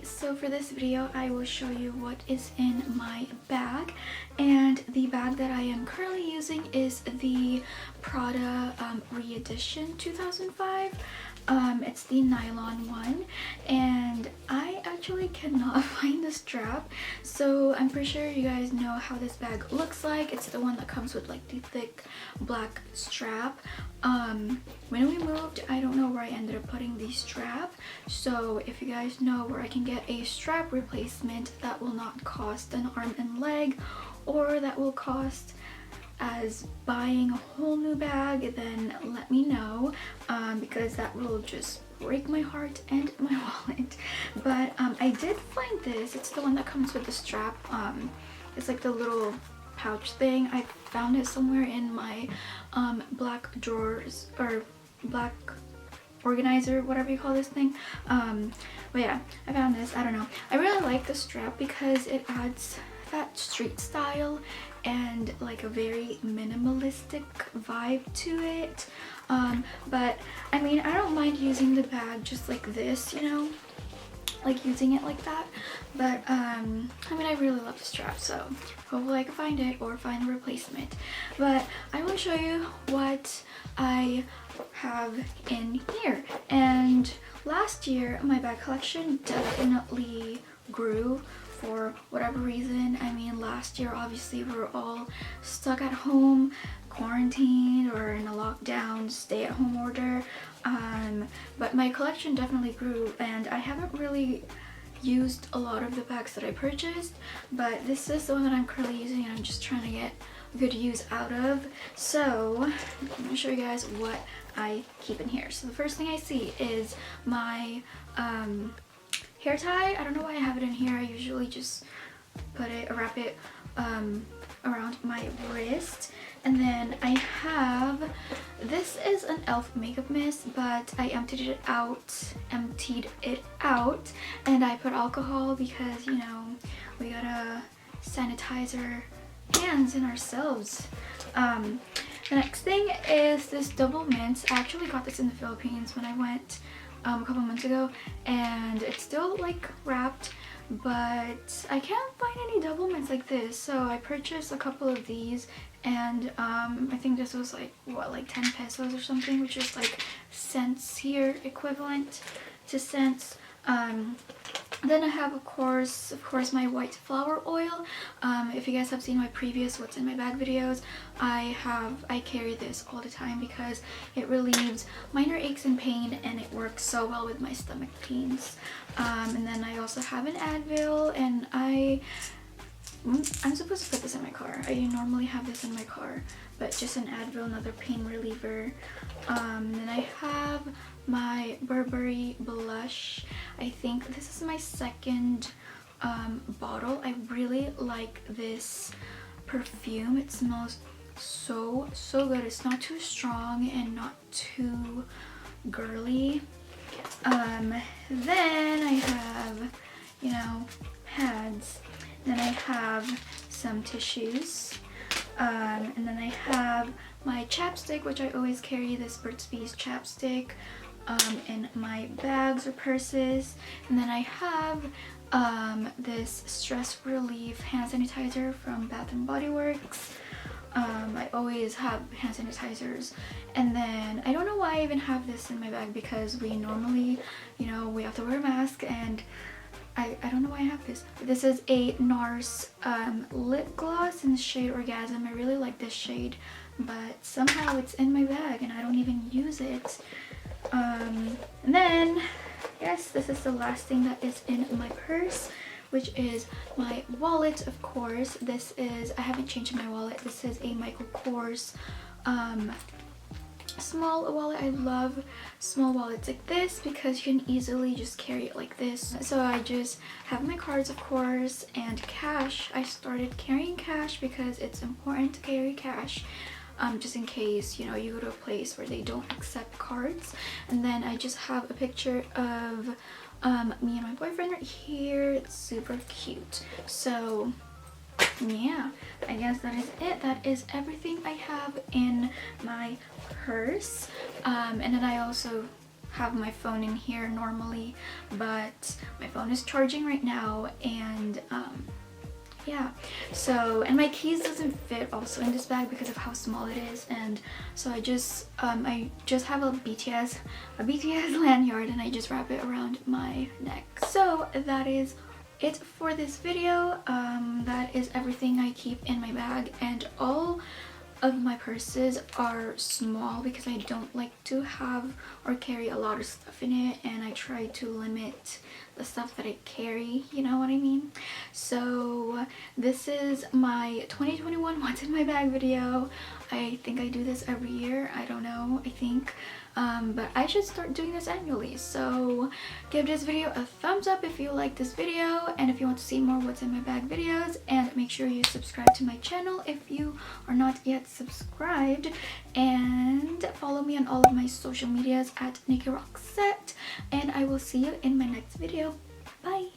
so for this video I will show you what is in my bag, and the bag that I am currently using is the Prada re-edition 2005. It's the nylon one, and I actually cannot find the strap, so I'm pretty sure you guys know how this bag looks like. It's the one that comes with like the thick black strap. When we moved, I don't know where I ended up putting the strap, so if you guys know where I can get a strap replacement that will not cost an arm and leg, or that will cost as buying a whole new bag, then let me know, because that will just break my heart and my wallet. But I did find this. It's the one that comes with the strap. It's like the little pouch thing. I found it somewhere in my black drawers, or black organizer, whatever you call this thing. But yeah, I found this. I don't know, I really like the strap because it adds that street style and like a very minimalistic vibe to it. But I mean, I don't mind using the bag just like this, you know, like using it like that. But I mean, I really love the strap, so hopefully I can find it or find a replacement. But I will show you what I have in here. And last year my bag collection definitely grew for whatever reason. I mean, last year obviously we were all stuck at home, quarantined, or in a lockdown stay-at-home order, but my collection definitely grew, and I haven't really used a lot of the bags that I purchased, but this is the one that I'm currently using and I'm just trying to get good use out of. So I'm gonna show you guys what I keep in here. So the first thing I see is my hair tie. I don't know why I have it in here. I usually just wrap it around my wrist. And then I have, this is an e.l.f. makeup mist, but I emptied it out, and I put alcohol because, you know, we gotta sanitize our hands and ourselves. The next thing is this double mint. I actually got this in the Philippines when I went a couple months ago, and it's still like wrapped, but I can't find any double mints like this, so I purchased a couple of these, and I think this was like, what, like 10 pesos or something, which is like cents here, equivalent to cents. Then I have, of course, my white flower oil. If you guys have seen my previous what's in my bag videos, I carry this all the time because it relieves minor aches and pain, and it works so well with my stomach pains. And then I also have an Advil, and I'm supposed to put this in my car. I normally have this in my car, but just an Advil, another pain reliever. Then I have my Burberry blush. I think this is my second bottle. I really like this perfume. It smells so good. It's not too strong and not too girly. Then I have, you know, pads. Then I have some tissues. And then I have my chapstick, which I always carry this Burt's Bees chapstick in my bags or purses. And then I have this stress relief hand sanitizer from Bath and Body Works. I always have hand sanitizers. And then I don't know why I even have this in my bag, because we normally, you know, we have to wear a mask, and I don't know why I have this. This is a NARS lip gloss in the shade Orgasm. I really like this shade, but somehow it's in my bag and I don't even use it. And then, yes, this is the last thing that is in my purse, which is my wallet, of course. This is, I haven't changed my wallet. This is a Michael Kors small wallet. I love small wallets like this because you can easily just carry it like this. So I just have my cards, of course, and cash. I started carrying cash because it's important to carry cash, just in case, you know, you go to a place where they don't accept cards. And then I just have a picture of me and my boyfriend right here. It's super cute. So yeah, I guess that is it. That is everything I have in my purse. And then I also have my phone in here normally, but my phone is charging right now, and yeah, so, and my keys doesn't fit also in this bag because of how small it is, and so I just have a BTS lanyard, and I just wrap it around my neck. So that is it for this video. That is everything I keep in my bag, and all of my purses are small because I don't like to have or carry a lot of stuff in it, and I try to limit the stuff that I carry, you know what I mean? So this is my 2021 what's in my bag video. I think I do this every year, I don't know, I think, but I should start doing this annually. So give this video a thumbs up if you like this video, and if you want to see more what's in my bag videos, and make sure you subscribe to my channel if you are not yet subscribed, and follow me on all of my social medias at nikkiroxette, and I will see you in my next video. Bye.